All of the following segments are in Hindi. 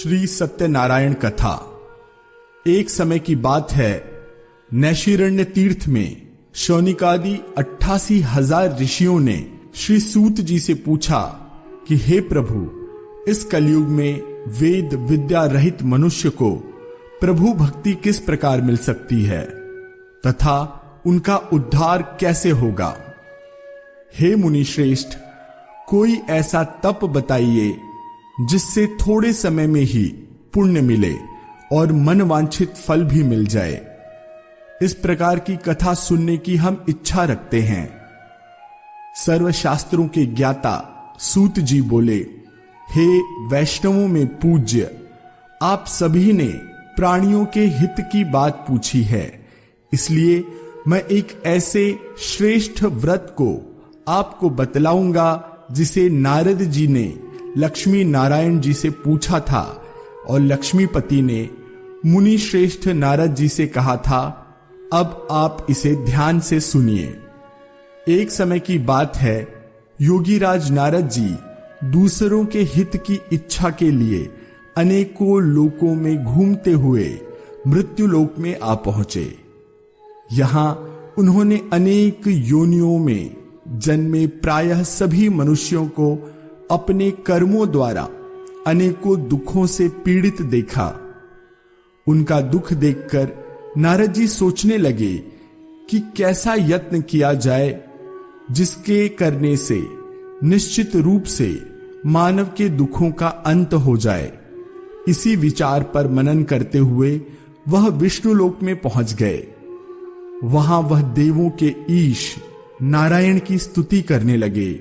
श्री सत्यनारायण कथा। एक समय की बात है, नैशिरण्य तीर्थ में शौनिकादि 88,000 ऋषियों ने श्री सूत जी से पूछा कि हे प्रभु, इस कलयुग में वेद विद्या रहित मनुष्य को प्रभु भक्ति किस प्रकार मिल सकती है तथा उनका उद्धार कैसे होगा। हे मुनि श्रेष्ठ, कोई ऐसा तप बताइए जिससे थोड़े समय में ही पुण्य मिले और मनवांछित फल भी मिल जाए। इस प्रकार की कथा सुनने की हम इच्छा रखते हैं। सर्वशास्त्रों के ज्ञाता सूत जी बोले, हे वैष्णवों में पूज्य, आप सभी ने प्राणियों के हित की बात पूछी है, इसलिए मैं एक ऐसे श्रेष्ठ व्रत को आपको बतलाऊंगा जिसे नारद जी ने लक्ष्मी नारायण जी से पूछा था और लक्ष्मीपति ने मुनि श्रेष्ठ नारद जी से कहा था। अब आप इसे ध्यान से सुनिए। एक समय की बात है, योगीराज नारद जी दूसरों के हित की इच्छा के लिए अनेकों लोकों में घूमते हुए मृत्युलोक में आ पहुंचे। यहां उन्होंने अनेक योनियों में जन्मे प्रायः सभी मनुष्यों को अपने कर्मों द्वारा अनेकों दुखों से पीड़ित देखा। उनका दुख देखकर नारद जी सोचने लगे कि कैसा यत्न किया जाए जिसके करने से निश्चित रूप से मानव के दुखों का अंत हो जाए। इसी विचार पर मनन करते हुए वह विष्णुलोक में पहुंच गए। वहां वह देवों के ईश नारायण की स्तुति करने लगे,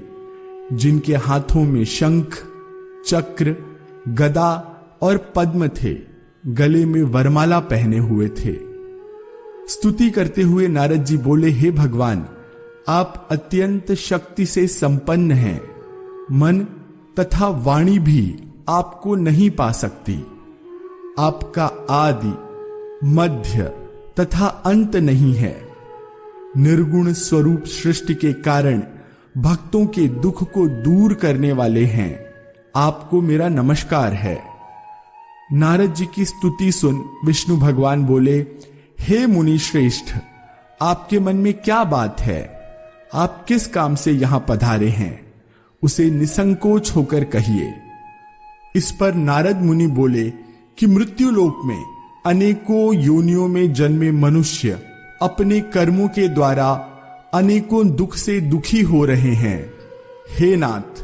जिनके हाथों में शंख, चक्र, गदा और पद्म थे, गले में वरमाला पहने हुए थे। स्तुति करते हुए नारद जी बोले, हे भगवान, आप अत्यंत शक्ति से संपन्न हैं। मन तथा वाणी भी आपको नहीं पा सकती। आपका आदि, मध्य तथा अंत नहीं है। निर्गुण स्वरूप सृष्टि के कारण भक्तों के दुख को दूर करने वाले हैं। आपको मेरा नमस्कार है। नारद जी की स्तुति सुन विष्णु भगवान बोले, हे मुनि श्रेष्ठ, आपके मन में क्या बात है? आप किस काम से यहां पधारे हैं? उसे निसंकोच होकर कहिए। इस पर नारद मुनि बोले कि मृत्युलोक में अनेकों योनियों में जन्मे मनुष्य अपने कर्मों के द्वारा अनेकों दुख से दुखी हो रहे हैं। हे नाथ,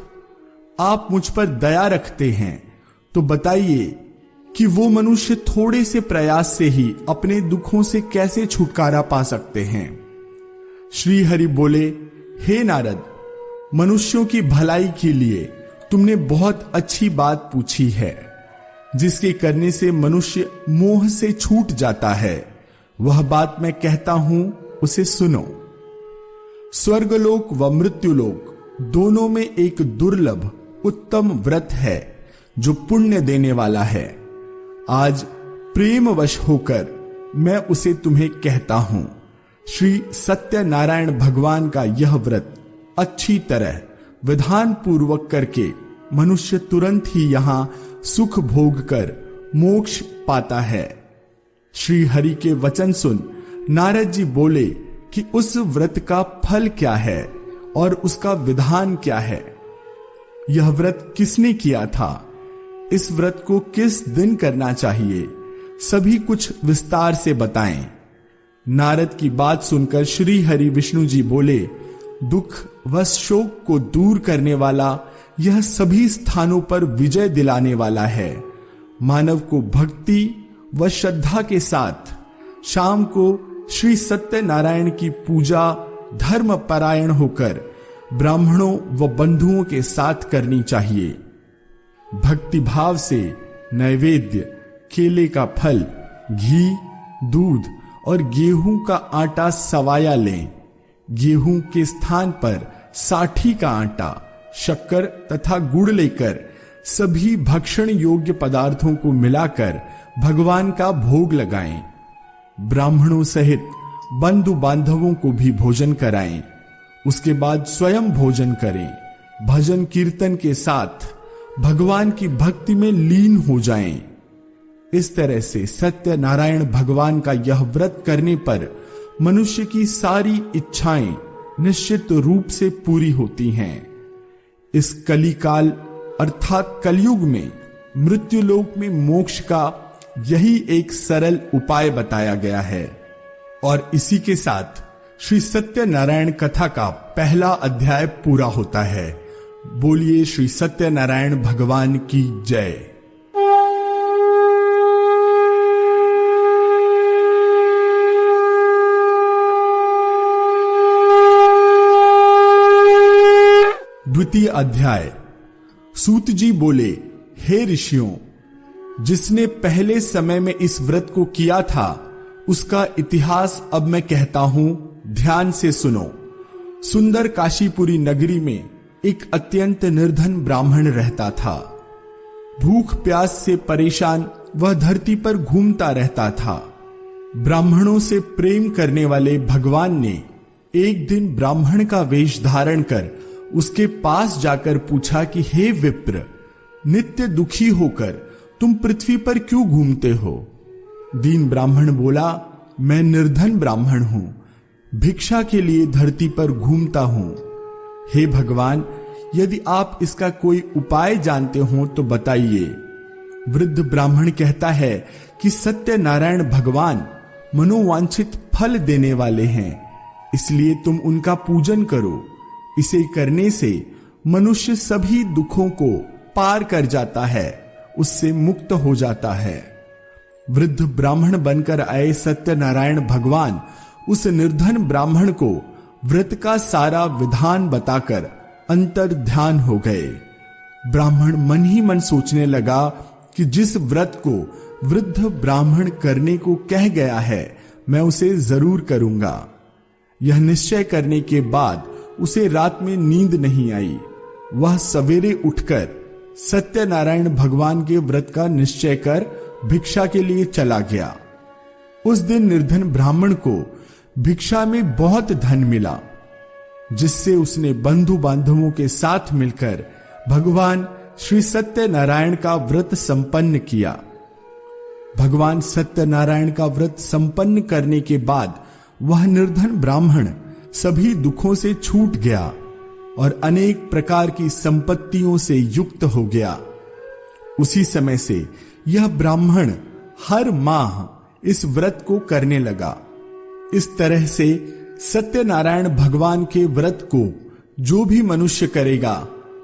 आप मुझ पर दया रखते हैं तो बताइए कि वो मनुष्य थोड़े से प्रयास से ही अपने दुखों से कैसे छुटकारा पा सकते हैं। श्री हरि बोले, हे नारद, मनुष्यों की भलाई के लिए तुमने बहुत अच्छी बात पूछी है। जिसके करने से मनुष्य मोह से छूट जाता है, वह बात मैं कहता हूं, उसे सुनो। स्वर्गलोक व मृत्युलोक दोनों में एक दुर्लभ उत्तम व्रत है जो पुण्य देने वाला है। आज प्रेमवश होकर मैं उसे तुम्हें कहता हूं। श्री सत्यनारायण भगवान का यह व्रत अच्छी तरह विधान पूर्वक करके मनुष्य तुरंत ही यहां सुख भोग कर मोक्ष पाता है। श्री हरि के वचन सुन नारद जी बोले कि उस व्रत का फल क्या है और उसका विधान क्या है। यह व्रत किसने किया था? इस व्रत को किस दिन करना चाहिए? सभी कुछ विस्तार से बताएं। नारद की बात सुनकर श्री हरि विष्णु जी बोले, दुख व शोक को दूर करने वाला यह सभी स्थानों पर विजय दिलाने वाला है। मानव को भक्ति व श्रद्धा के साथ शाम को श्री सत्यनारायण की पूजा धर्म परायण होकर ब्राह्मणों व बंधुओं के साथ करनी चाहिए। भक्ति भाव से नैवेद्य, केले का फल, घी, दूध और गेहूं का आटा सवाया लें। गेहूं के स्थान पर साठी का आटा, शक्कर तथा गुड़ लेकर सभी भक्षण योग्य पदार्थों को मिलाकर भगवान का भोग लगाएं। ब्राह्मणों सहित बंधु बांधवों को भी भोजन कराएं। उसके बाद स्वयं भोजन करें। भजन कीर्तन के साथ भगवान की भक्ति में लीन हो जाएं। इस तरह से सत्यनारायण भगवान का यह व्रत करने पर मनुष्य की सारी इच्छाएं निश्चित रूप से पूरी होती हैं। इस कलिकाल अर्थात कलयुग में मृत्युलोक में मोक्ष का यही एक सरल उपाय बताया गया है। और इसी के साथ श्री सत्यनारायण कथा का पहला अध्याय पूरा होता है। बोलिए श्री सत्यनारायण भगवान की जय। द्वितीय अध्याय। सूत जी बोले, हे ऋषियों, जिसने पहले समय में इस व्रत को किया था उसका इतिहास अब मैं कहता हूं, ध्यान से सुनो। सुंदर काशीपुरी नगरी में एक अत्यंत निर्धन ब्राह्मण रहता था। भूख प्यास से परेशान वह धरती पर घूमता रहता था। ब्राह्मणों से प्रेम करने वाले भगवान ने एक दिन ब्राह्मण का वेश धारण कर उसके पास जाकर पूछा कि हे विप्र, नित्य दुखी होकर तुम पृथ्वी पर क्यों घूमते हो? दीन ब्राह्मण बोला, मैं निर्धन ब्राह्मण हूं, भिक्षा के लिए धरती पर घूमता हूं। हे भगवान, यदि आप इसका कोई उपाय जानते हो तो बताइए। वृद्ध ब्राह्मण कहता है कि सत्यनारायण भगवान मनोवांछित फल देने वाले हैं, इसलिए तुम उनका पूजन करो। इसे करने से मनुष्य सभी दुखों को पार कर जाता है, उससे मुक्त हो जाता है। वृद्ध ब्राह्मण बनकर आए सत्यनारायण भगवान उस निर्धन ब्राह्मण को व्रत का सारा विधान बताकर अंतर ध्यान हो गए। ब्राह्मण मन ही मन सोचने लगा कि जिस व्रत को वृद्ध ब्राह्मण करने को कह गया है मैं उसे जरूर करूंगा। यह निश्चय करने के बाद उसे रात में नींद नहीं आई। वह सवेरे उठकर सत्यनारायण भगवान के व्रत का निश्चय कर भिक्षा के लिए चला गया। उस दिन निर्धन ब्राह्मण को भिक्षा में बहुत धन मिला, जिससे उसने बंधु बांधवों के साथ मिलकर भगवान श्री सत्यनारायण का व्रत संपन्न किया। भगवान सत्यनारायण का व्रत संपन्न करने के बाद वह निर्धन ब्राह्मण सभी दुखों से छूट गया और अनेक प्रकार की संपत्तियों से युक्त हो गया। उसी समय से यह ब्राह्मण हर माह इस व्रत को करने लगा। इस तरह से सत्यनारायण भगवान के व्रत को जो भी मनुष्य करेगा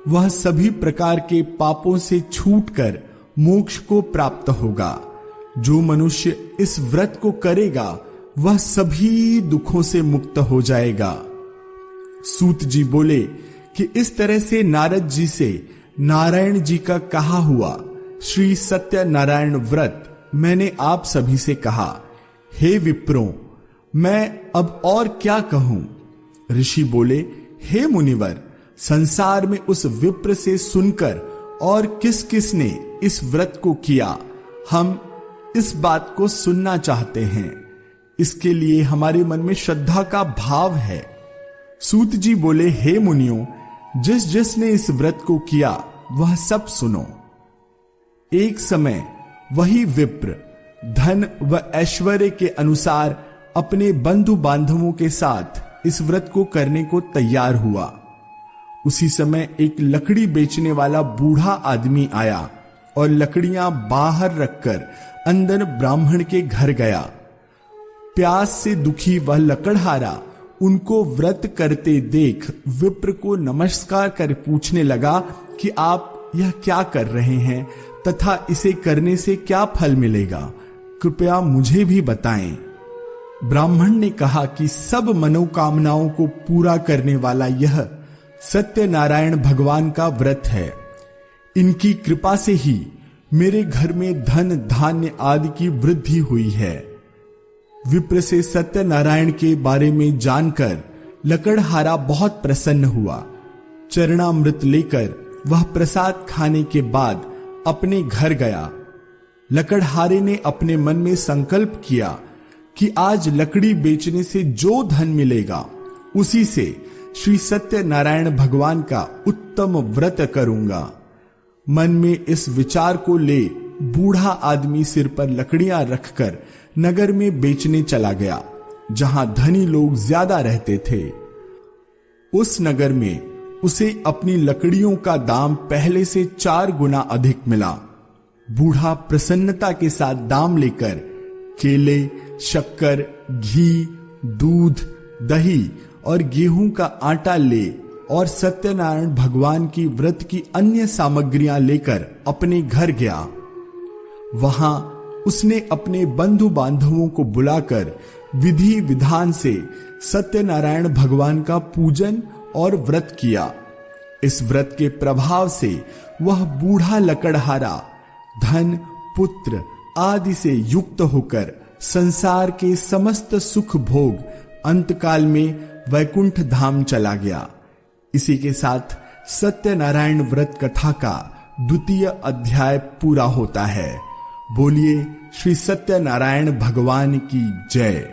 वह सभी प्रकार के पापों से छूटकर मोक्ष को प्राप्त होगा। जो मनुष्य इस व्रत को करेगा वह सभी दुखों से मुक्त हो जाएगा। सूत जी बोले कि इस तरह से नारद जी से नारायण जी का कहा हुआ श्री सत्यनारायण व्रत मैंने आप सभी से कहा। हे विप्रों, मैं अब और क्या कहूं? ऋषि बोले, हे मुनिवर, संसार में उस विप्र से सुनकर और किस किस ने इस व्रत को किया, हम इस बात को सुनना चाहते हैं। इसके लिए हमारे मन में श्रद्धा का भाव है। सूत जी बोले, हे मुनियों, जिस जिसने इस व्रत को किया वह सब सुनो। एक समय वही विप्र धन व ऐश्वर्य के अनुसार अपने बंधु बांधवों के साथ इस व्रत को करने को तैयार हुआ। उसी समय एक लकड़ी बेचने वाला बूढ़ा आदमी आया और लकड़ियां बाहर रखकर अंदर ब्राह्मण के घर गया। प्यास से दुखी वह लकड़हारा उनको व्रत करते देख विप्र को नमस्कार कर पूछने लगा कि आप यह क्या कर रहे हैं तथा इसे करने से क्या फल मिलेगा, कृपया मुझे भी बताएं। ब्राह्मण ने कहा कि सब मनोकामनाओं को पूरा करने वाला यह सत्यनारायण भगवान का व्रत है। इनकी कृपा से ही मेरे घर में धन धान्य आदि की वृद्धि हुई है। विप्र से सत्यनारायण के बारे में जानकर लकड़हारा बहुत प्रसन्न हुआ। चरणामृत लेकर वह प्रसाद खाने के बाद अपने घर गया। लकड़हारे ने अपने मन में संकल्प किया कि आज लकड़ी बेचने से जो धन मिलेगा उसी से श्री सत्यनारायण भगवान का उत्तम व्रत करूंगा। मन में इस विचार को ले बूढ़ा आदमी सिर पर लकड़ियां रखकर नगर में बेचने चला गया, जहां धनी लोग ज्यादा रहते थे। उस नगर में उसे अपनी लकड़ियों का दाम पहले से 4 गुना अधिक मिला। बूढ़ा प्रसन्नता के साथ दाम लेकर केले, शक्कर, घी, दूध, दही और गेहूं का आटा ले और सत्यनारायण भगवान की व्रत की अन्य सामग्रियां लेकर अपने घर गया। वहां उसने अपने बंधु बांधवों को बुलाकर विधि विधान से सत्यनारायण भगवान का पूजन और व्रत किया। इस व्रत के प्रभाव से वह बूढ़ा लकड़हारा धन, पुत्र आदि से युक्त होकर संसार के समस्त सुख भोग अंतकाल में वैकुंठ धाम चला गया। इसी के साथ सत्यनारायण व्रत कथा का 2वां अध्याय पूरा होता है। बोलिए श्री सत्यनारायण भगवान की जय।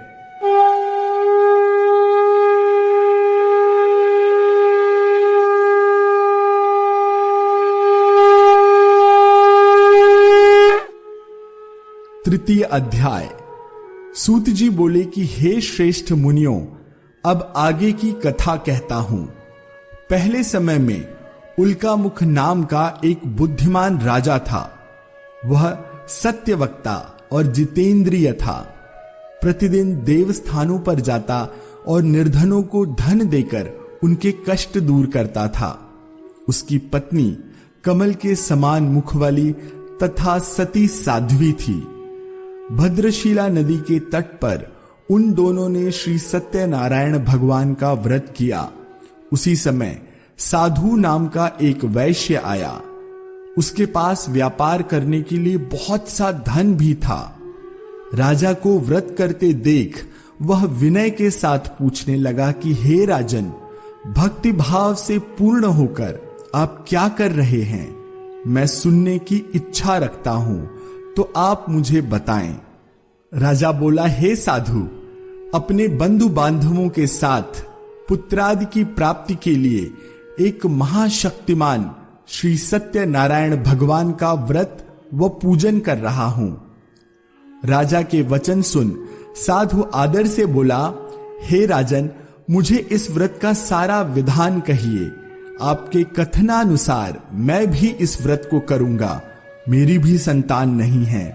तृतीय अध्याय। सूत जी बोले कि हे श्रेष्ठ मुनियों, अब आगे की कथा कहता हूं। पहले समय में उल्कामुख नाम का एक बुद्धिमान राजा था। वह सत्यवक्ता और जितेंद्रिय था। प्रतिदिन देवस्थानों पर जाता और निर्धनों को धन देकर उनके कष्ट दूर करता था। उसकी पत्नी कमल के समान मुख वाली तथा सती साध्वी थी। भद्रशिला नदी के तट पर उन दोनों ने श्री सत्यनारायण भगवान का व्रत किया। उसी समय साधु नाम का एक वैश्य आया। उसके पास व्यापार करने के लिए बहुत सा धन भी था। राजा को व्रत करते देख वह विनय के साथ पूछने लगा कि हे राजन, भक्ति भाव से पूर्ण होकर आप क्या कर रहे हैं? मैं सुनने की इच्छा रखता हूं, तो आप मुझे बताएं। राजा बोला, हे साधु, अपने बंधु बांधवों के साथ पुत्रादि की प्राप्ति के लिए एक महाशक्तिमान श्री सत्यनारायण भगवान का व्रत व पूजन कर रहा हूं। राजा के वचन सुन साधु आदर से बोला, हे राजन, मुझे इस व्रत का सारा विधान कहिए। आपके कथनानुसार मैं भी इस व्रत को करूंगा। मेरी भी संतान नहीं है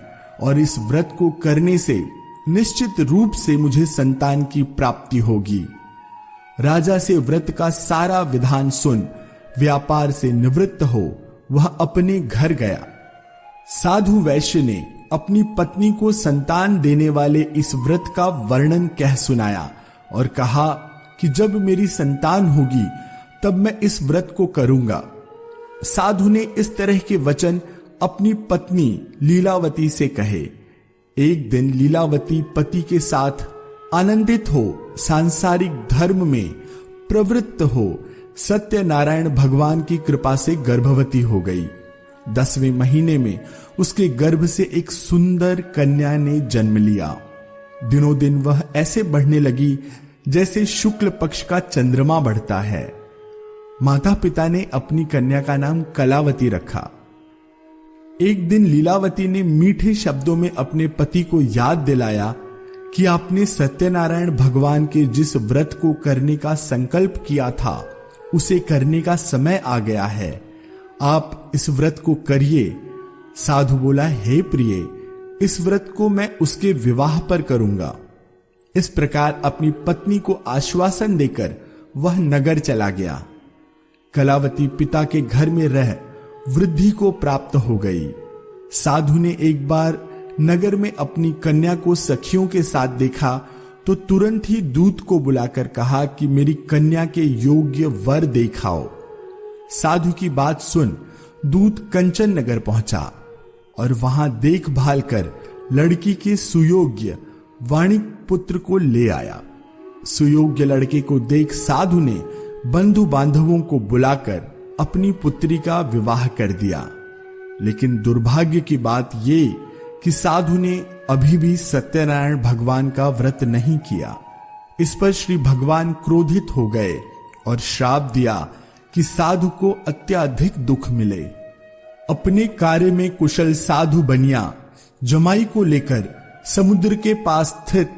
और इस व्रत को करने से निश्चित रूप से मुझे संतान की प्राप्ति होगी। राजा से व्रत का सारा विधान सुन व्यापार से निवृत्त हो वह अपने घर गया। साधु वैश्य ने अपनी पत्नी को संतान देने वाले इस व्रत का वर्णन कह सुनाया और कहा कि जब मेरी संतान होगी तब मैं इस व्रत को करूंगा। साधु ने इस तरह के वचन अपनी पत्नी लीलावती से कहे। एक दिन लीलावती पति के साथ आनंदित हो सांसारिक धर्म में प्रवृत्त हो सत्यनारायण भगवान की कृपा से गर्भवती हो गई। 10वें महीने में उसके गर्भ से एक सुंदर कन्या ने जन्म लिया। दिनों दिन वह ऐसे बढ़ने लगी जैसे शुक्ल पक्ष का चंद्रमा बढ़ता है। माता पिता ने अपनी कन्या का नाम कलावती रखा। एक दिन लीलावती ने मीठे शब्दों में अपने पति को याद दिलाया कि आपने सत्यनारायण भगवान के जिस व्रत को करने का संकल्प किया था उसे करने का समय आ गया है। आप इस व्रत को करिए। साधु बोला, हे प्रिय, इस व्रत को मैं उसके विवाह पर करूंगा। इस प्रकार अपनी पत्नी को आश्वासन देकर वह नगर चला गया। कलावती पिता के घर में रह वृद्धि को प्राप्त हो गई। साधु ने एक बार नगर में अपनी कन्या को सखियों के साथ देखा तो तुरंत ही दूत को बुलाकर कहा कि मेरी कन्या के योग्य वर दिखाओ। साधु की बात सुन दूत कंचन नगर पहुंचा और वहां देखभाल कर लड़की के सुयोग्य वाणिक पुत्र को ले आया। सुयोग्य लड़के को देख साधु ने बंधु बांधवों को बुलाकर अपनी पुत्री का विवाह कर दिया। लेकिन दुर्भाग्य की बात ये कि साधु ने अभी भी सत्यनारायण भगवान का व्रत नहीं किया। इस पर श्री भगवान क्रोधित हो गए और श्राप दिया कि साधु को अत्यधिक दुख मिले। अपने कार्य में कुशल साधु बनिया जमाई को लेकर समुद्र के पास स्थित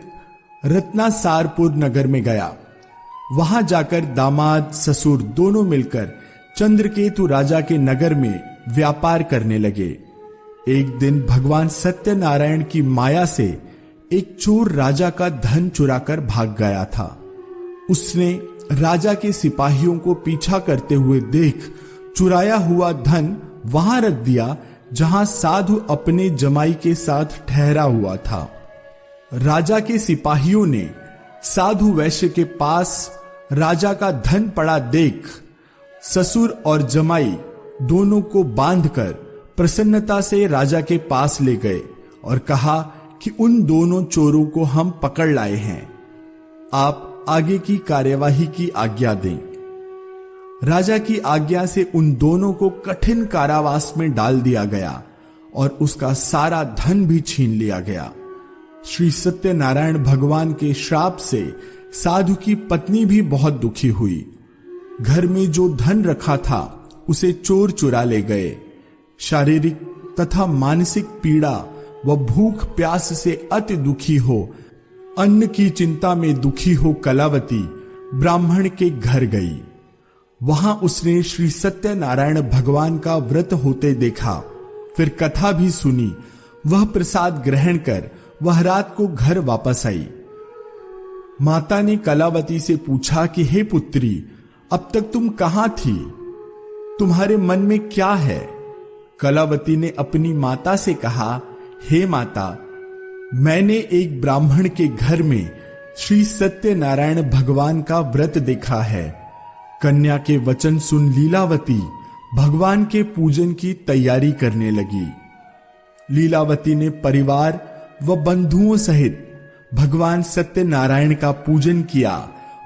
रत्नासारपुर नगर में गया। वहां जाकर दामाद ससुर दोनों मिलकर चंद्रकेतु राजा के नगर में व्यापार करने लगे। एक दिन भगवान सत्यनारायण की माया से एक चोर राजा का धन चुराकर भाग गया था। उसने राजा के सिपाहियों को पीछा करते हुए देख चुराया हुआ धन वहां रख दिया जहां साधु अपने जमाई के साथ ठहरा हुआ था। राजा के सिपाहियों ने साधु वैश्य के पास राजा का धन पड़ा देख ससुर और जमाई दोनों को बांधकर प्रसन्नता से राजा के पास ले गए और कहा कि उन दोनों चोरों को हम पकड़ लाए हैं, आप आगे की कार्यवाही की आज्ञा दें। राजा की आज्ञा से उन दोनों को कठिन कारावास में डाल दिया गया और उसका सारा धन भी छीन लिया गया। श्री सत्यनारायण भगवान के श्राप से साधु की पत्नी भी बहुत दुखी हुई। घर में जो धन रखा था उसे चोर चुरा ले गए। शारीरिक तथा मानसिक पीड़ा व भूख प्यास से अति दुखी हो अन्न की चिंता में दुखी हो कलावती ब्राह्मण के घर गई। वहां उसने श्री सत्यनारायण भगवान का व्रत होते देखा, फिर कथा भी सुनी। वह प्रसाद ग्रहण कर वह रात को घर वापस आई। माता ने कलावती से पूछा कि हे पुत्री, अब तक तुम कहां थी? तुम्हारे मन में क्या है? कलावती ने अपनी माता से कहा, हे माता, मैंने एक ब्राह्मण के घर में श्री सत्यनारायण भगवान का व्रत देखा है। कन्या के वचन सुन लीलावती भगवान के पूजन की तैयारी करने लगी। लीलावती ने परिवार व बंधुओं सहित भगवान सत्यनारायण का पूजन किया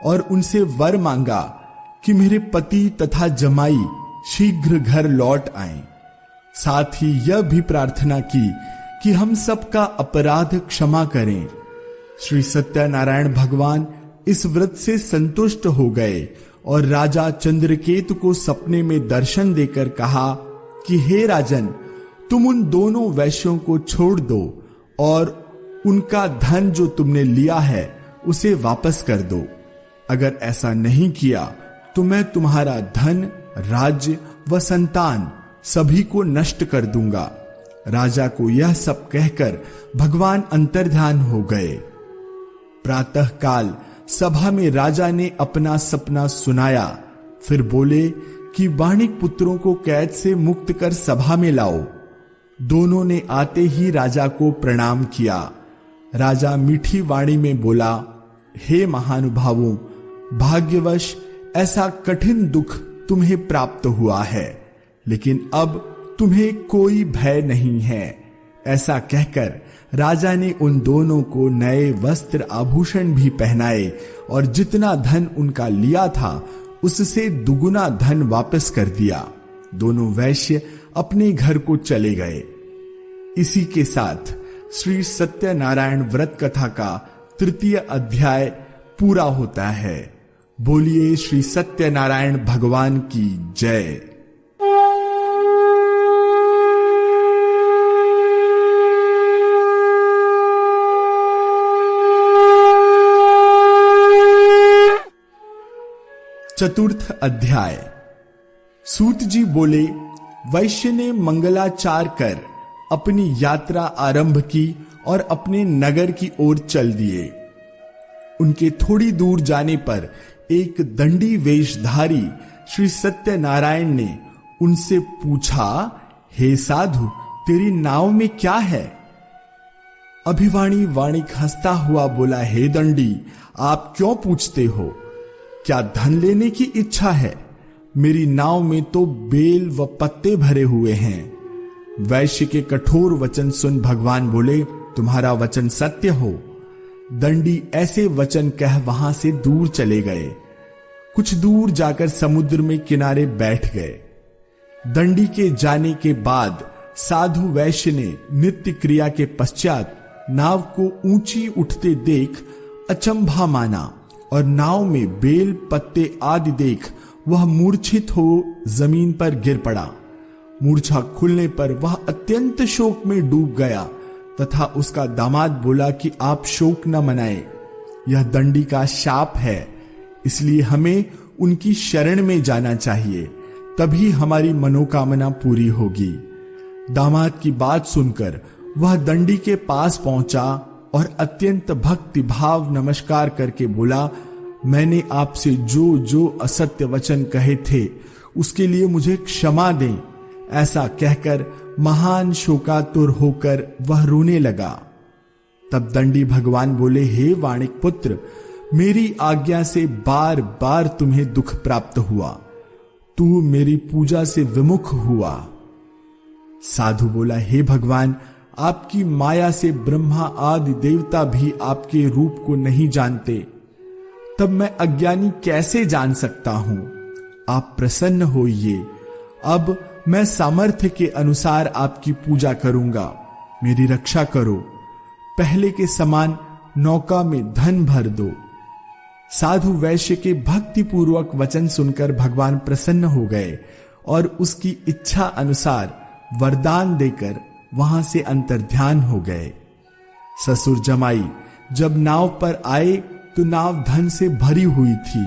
और उनसे वर मांगा कि मेरे पति तथा जमाई शीघ्र घर लौट आएं। साथ ही यह भी प्रार्थना की कि हम सबका अपराध क्षमा करें। श्री सत्यनारायण भगवान इस व्रत से संतुष्ट हो गए और राजा चंद्रकेतु को सपने में दर्शन देकर कहा कि हे राजन, तुम उन दोनों वैश्यों को छोड़ दो और उनका धन जो तुमने लिया है उसे वापस कर दो। अगर ऐसा नहीं किया तो मैं तुम्हारा धन, राज्य व संतान सभी को नष्ट कर दूंगा। राजा को यह सब कहकर भगवान अंतर्ध्यान हो गए। प्रातः काल सभा में राजा ने अपना सपना सुनाया, फिर बोले कि वाणिक पुत्रों को कैद से मुक्त कर सभा में लाओ। दोनों ने आते ही राजा को प्रणाम किया। राजा मीठी वाणी में बोला, हे महानुभावों, भाग्यवश ऐसा कठिन दुख तुम्हें प्राप्त हुआ है, लेकिन अब तुम्हें कोई भय नहीं है। ऐसा कहकर राजा ने उन दोनों को नए वस्त्र आभूषण भी पहनाए और जितना धन उनका लिया था उससे दुगुना धन वापस कर दिया। दोनों वैश्य अपने घर को चले गए। इसी के साथ श्री सत्यनारायण व्रत कथा का 3 अध्याय पूरा होता है। बोलिए श्री सत्यनारायण भगवान की जय। चतुर्थ अध्याय। सूत जी बोले, वैश्य ने मंगलाचार कर अपनी यात्रा आरंभ की और अपने नगर की ओर चल दिए। उनके थोड़ी दूर जाने पर एक दंडी वेशधारी श्री सत्यनारायण ने उनसे पूछा, हे साधु, तेरी नाव में क्या है? अभिवाणी वाणिक हंसता हुआ बोला, हे दंडी, आप क्यों पूछते हो? क्या धन लेने की इच्छा है? मेरी नाव में तो बेल व पत्ते भरे हुए हैं। वैश्य के कठोर वचन सुन भगवान बोले, तुम्हारा वचन सत्य हो। दंडी ऐसे वचन कह वहां से दूर चले गए। कुछ दूर जाकर समुद्र में किनारे बैठ गए। दंडी के जाने के बाद साधु वैश्य ने नित्य क्रिया के पश्चात नाव को ऊंची उठते देख अचंभा माना और नाव में बेल पत्ते आदि देख वह मूर्छित हो जमीन पर गिर पड़ा। मूर्छा खुलने पर वह अत्यंत शोक में डूब गया तथा उसका दामाद बोला कि आप शोक न मनाएं, यह दंडी का शाप है, इसलिए हमें उनकी शरण में जाना चाहिए, तभी हमारी मनोकामना पूरी होगी। दामाद की बात सुनकर वह दंडी के पास पहुंचा और अत्यंत भक्ति भाव नमस्कार करके बोला, मैंने आपसे जो जो असत्य वचन कहे थे उसके लिए मुझे क्षमा दें। ऐसा कहकर महान शोकातुर होकर वह रोने लगा। तब दंडी भगवान बोले, हे वाणिक पुत्र, मेरी आज्ञा से बार बार तुम्हें दुख प्राप्त हुआ, तू मेरी पूजा से विमुख हुआ। साधु बोला, हे भगवान, आपकी माया से ब्रह्मा आदि देवता भी आपके रूप को नहीं जानते, तब मैं अज्ञानी कैसे जान सकता हूं? आप प्रसन्न होइए, अब मैं सामर्थ्य के अनुसार आपकी पूजा करूंगा, मेरी रक्षा करो, पहले के समान नौका में धन भर दो। साधु वैश्य के भक्ति पूर्वक वचन सुनकर भगवान प्रसन्न हो गए और उसकी इच्छा अनुसार वरदान देकर वहां से अंतर्ध्यान हो गए। ससुर जमाई जब नाव पर आए तो नाव धन से भरी हुई थी।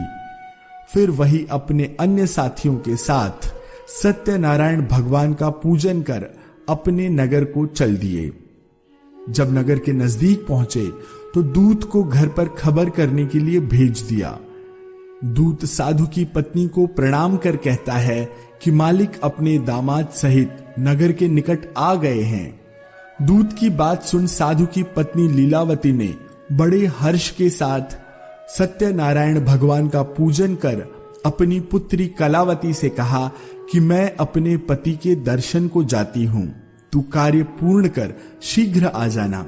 फिर वही अपने अन्य साथियों के साथ सत्यनारायण भगवान का पूजन कर अपने नगर को चल दिए। जब नगर के नजदीक पहुंचे तो दूत को घर पर खबर करने के लिए भेज दिया। दूत साधु की पत्नी को प्रणाम कर कहता है कि मालिक अपने दामाद सहित नगर के निकट आ गए हैं। दूत की बात सुन साधु की पत्नी लीलावती ने बड़े हर्ष के साथ सत्यनारायण भगवान का पूजन कर अपनी पुत्री कलावती से कहा कि मैं अपने पति के दर्शन को जाती हूं, तू कार्य पूर्ण कर शीघ्र आ जाना।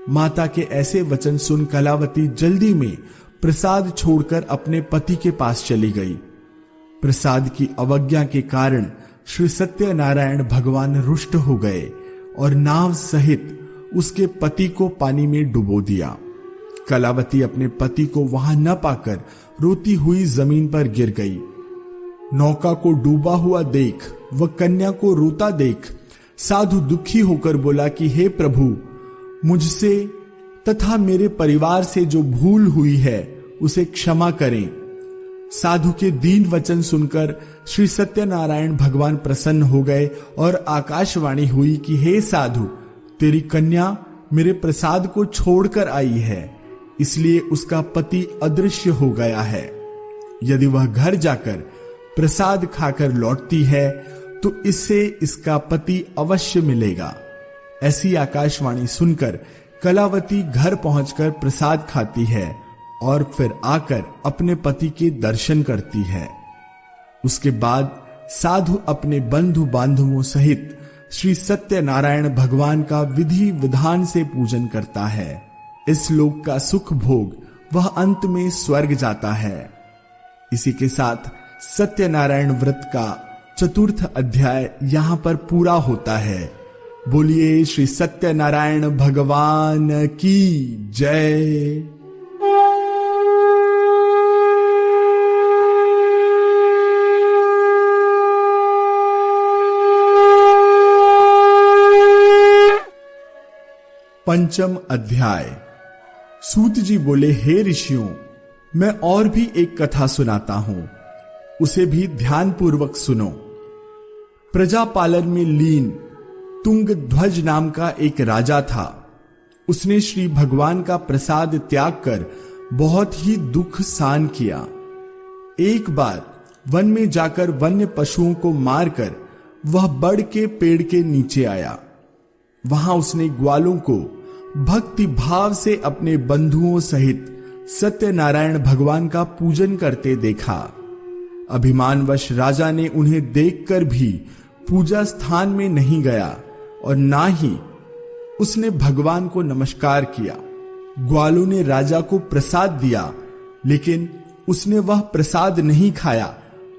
माता के ऐसे वचन सुन कलावती जल्दी में प्रसाद छोड़कर अपने पति के पास चली गई। प्रसाद की अवज्ञा के कारण श्री सत्यनारायण भगवान रुष्ट हो गए और नाव सहित उसके पति को पानी में डुबो दिया। कलावती अपने पति को वहां न पाकर रोती हुई जमीन पर गिर गई। नौका को डूबा हुआ देख व कन्या को रोता देख साधु दुखी होकर बोला कि हे प्रभु, मुझसे तथा मेरे परिवार से जो भूल हुई है उसे क्षमा करें। साधु के दीन वचन सुनकर श्री सत्यनारायण भगवान प्रसन्न हो गए और आकाशवाणी हुई कि हे साधु, तेरी कन्या मेरे प्रसाद को छोड़कर आई है, इसलिए उसका पति अदृश्य हो गया है। यदि वह घर जाकर प्रसाद खाकर लौटती है तो इससे इसका पति अवश्य मिलेगा। ऐसी आकाशवाणी सुनकर कलावती घर पहुंचकर प्रसाद खाती है और फिर आकर अपने पति के दर्शन करती है। उसके बाद साधु अपने बंधु बांधवों सहित श्री सत्यनारायण भगवान का विधि विधान से पूजन करता है। इस लोक का सुख भोग वह अंत में स्वर्ग जाता है। इसी के साथ सत्यनारायण व्रत का चतुर्थ अध्याय यहां पर पूरा होता है। बोलिए श्री सत्यनारायण भगवान की जय। पंचम अध्याय। सूत जी बोले, हे ऋषियों, मैं और भी एक कथा सुनाता हूं, उसे भी ध्यान पूर्वक सुनो। प्रजा पालन में लीन तुंग ध्वज नाम का एक राजा था। उसने श्री भगवान का प्रसाद त्याग कर बहुत ही दुख सहन किया। एक बार वन में जाकर वन्य पशुओं को मारकर वह बड़ के पेड़ के नीचे आया। वहां उसने ग्वालों को भक्ति भाव से अपने बंधुओं सहित सत्यनारायण भगवान का पूजन करते देखा। अभिमानवश राजा ने उन्हें देखकर भी पूजा स्थान में नहीं गया और ना ही उसने भगवान को नमस्कार किया। ग्वालों ने राजा को प्रसाद दिया, लेकिन उसने वह प्रसाद नहीं खाया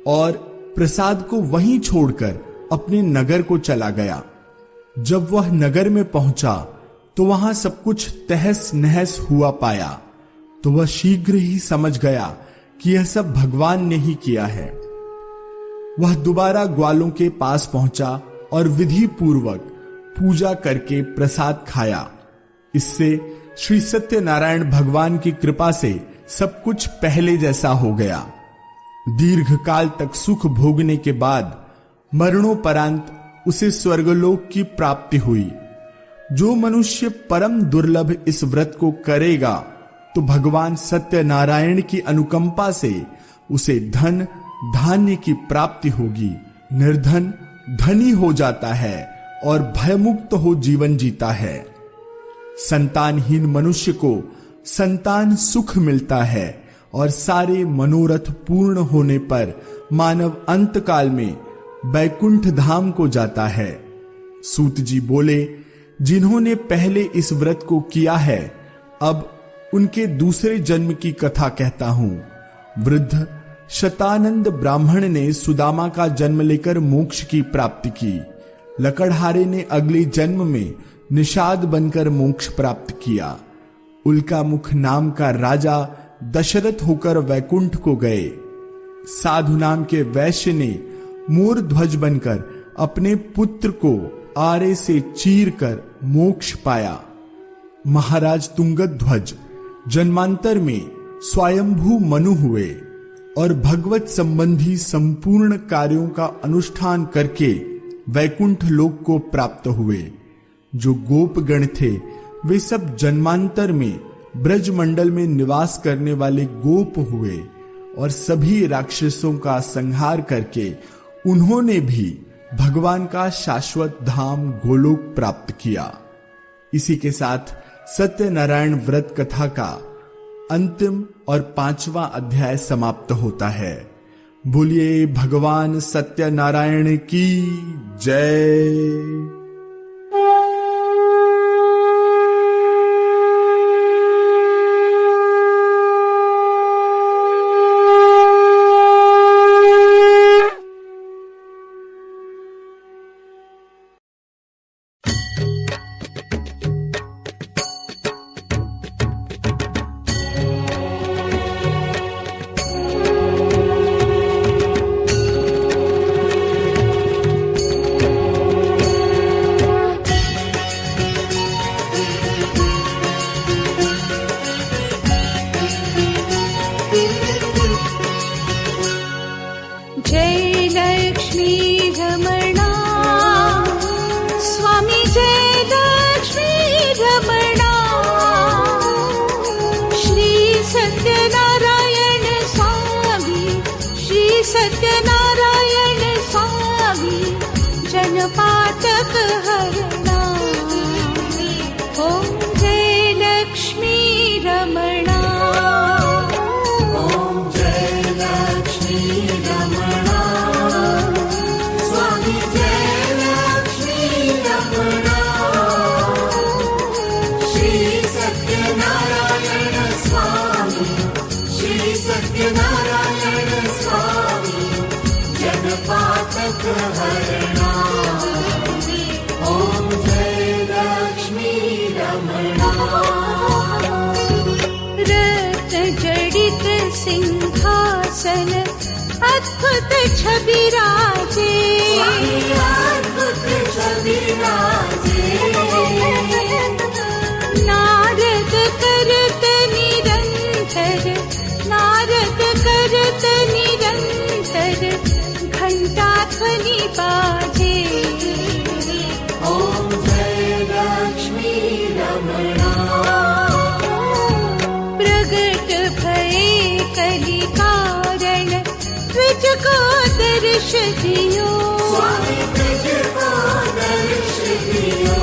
और प्रसाद को वहीं छोड़कर अपने नगर को चला गया। जब वह नगर में पहुंचा तो वहां सब कुछ तहस नहस हुआ पाया, तो वह शीघ्र ही समझ गया कि यह सब भगवान ने ही किया है। वह दोबारा ग्वालों के पास पहुंचा और विधि पूर्वक पूजा करके प्रसाद खाया। इससे श्री सत्यनारायण भगवान की कृपा से सब कुछ पहले जैसा हो गया। दीर्घ काल तक सुख भोगने के बाद मरणोपरांत उसे स्वर्गलोक की प्राप्ति हुई। जो मनुष्य परम दुर्लभ इस व्रत को करेगा तो भगवान सत्यनारायण की अनुकंपा से उसे धन धान्य की प्राप्ति होगी। निर्धन धनी हो जाता है और भयमुक्त हो जीवन जीता है। संतानहीन मनुष्य को संतान सुख मिलता है और सारे मनोरथ पूर्ण होने पर मानव अंतकाल में बैकुंठ धाम को जाता है। सूत जी बोले, जिन्होंने पहले इस व्रत को किया है, अब उनके दूसरे जन्म की कथा कहता हूं। वृद्ध शतानंद ब्राह्मण ने सुदामा का जन्म लेकर मोक्ष की प्राप्ति की। लकड़हारे ने अगले जन्म में निषाद बनकर मोक्ष प्राप्त किया। उल्कामुख नाम का राजा दशरथ होकर वैकुंठ को गए। साधु नाम के वैश्य ने मोर ध्वज बनकर अपने पुत्र को आरे से चीर कर मोक्ष पाया। महाराज तुंगध्वज जन्मांतर में स्वयंभू मनु हुए और भगवत संबंधी संपूर्ण कार्यों का अनुष्ठान करके वैकुंठ लोक को प्राप्त हुए। जो गोपगण थे वे सब जन्मांतर में ब्रजमंडल में निवास करने वाले गोप हुए और सभी राक्षसों का संहार करके उन्होंने भी भगवान का शाश्वत धाम गोलोक प्राप्त किया। इसी के साथ सत्यनारायण व्रत कथा का अंतिम और 5वां अध्याय समाप्त होता है। बोलिए भगवान सत्यनारायण की जय। सत्यनारायण स्वामी जनपातक हरणा। ओम जय लक्ष्मी रमणा। ओम जय लक्ष्मी रमणा। स्वामी जय लक्ष्मी रमणा। श्री सत्यनारायण स्वामी, श्री सत्यनारायण स्वामी जनपातक हरणा। ओम जय लक्ष्मी रमणा। रत्न जड़ित सिंहासन अद्भुत छवि राजे। अद्भुत छवि राजे। नारद करत निरंतर, नारद करत निरंतर घंटा ध्वनि बाजे। ओम जय लक्ष्मी रमणा। प्रगट भये कलि कारण द्विज को दर्श दियो। स्वामी द्विज को दर्श दियो।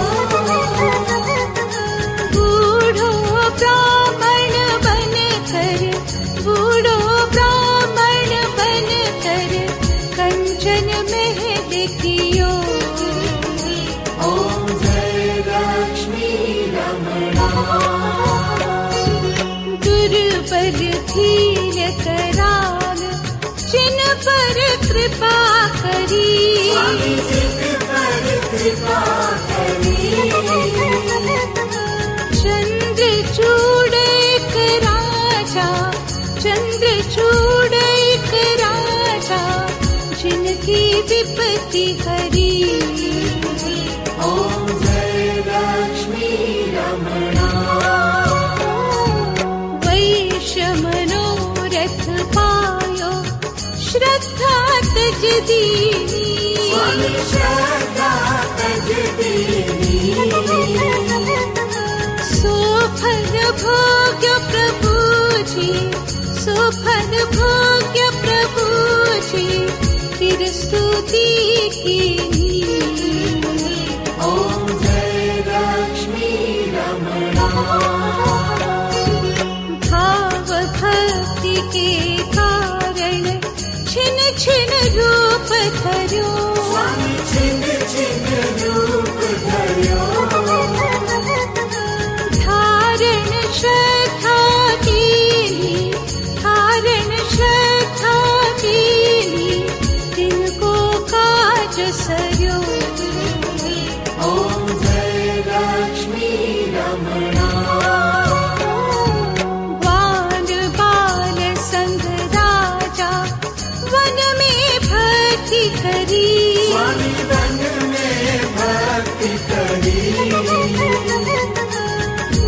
बूढ़ो ब्राह्मण बन कर, बूढ़ो ब्राह्मण बन कर कंचन महल कियो। ओम जय लक्ष्मी रमणा। दुर्बल धीर कराल जिन पर कृपा करी। स्वामी जिन पर कृपा करी। चंद्रचूड़ एक राजा, चंद्रचूड़ एक राजा जिनके विधि विपत्ति हरी। ॐ जय लक्ष्मी रमणा। वैश्यमनोरथ पायो श्रद्धा तज दीनी। स्वामी श्रद्धा तज दीनी। सोफल भोग्य प्रभु जी, सोफल भोग्य प्रभु जी, तिर स्तुति कीनी। ॐ जय लक्ष्मी रमणा। भाव भक्ति के कारण छिन छिन रूप धर्यो। स्वामी छिन छिन रूप धर्यो। धारण श्रद्धा कीनी, धारण श्रद्धा कीनी, तिनको काज सर्यो। ॐ जय लक्ष्मी रमणा। ग्वाल बाल संग राजा वन में भक्ति करी। स्वामी वन में भक्ति करी।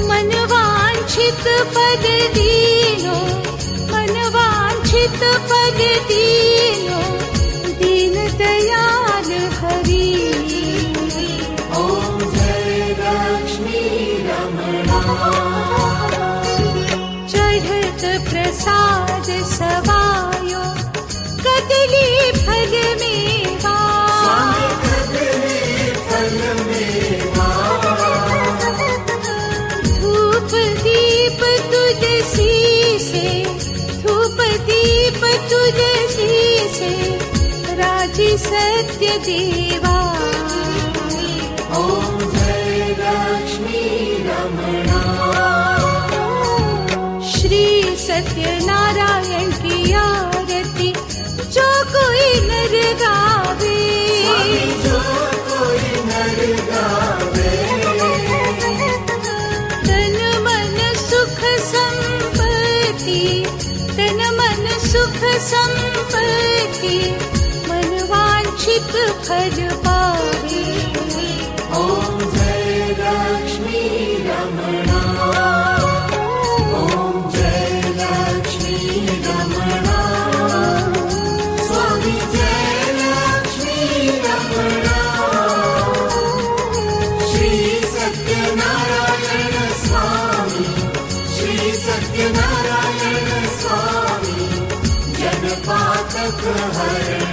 मनवांछित पद दीनो, मनवांछित पद दीनो, दीन दयाल हरि। ॐ जय लक्ष्मी रमणा। चढ़त प्रसाद सवायो कदली फल मेवा। स्वामी कदली फल मेवा। धूप दीप तुलसी से, धूप दीप तुलसी से, राजी सत्य देवा। ॐ जय लक्ष्मी रमणा। श्री सत्यनारायण की आरती जो कोई नर गावे। स्वामी जो कोई नर गावे। तन मन सुख संपत्ति, तन मन सुख संपत्ति, मन वांछित फल पावे। ॐ जय लक्ष्मी रमणा। ॐ जय लक्ष्मी रमणा। स्वामी जय लक्ष्मी रमणा। श्री सत्यनारायण स्वामी, श्री सत्यनारायण स्वामी, जन पातक हरण।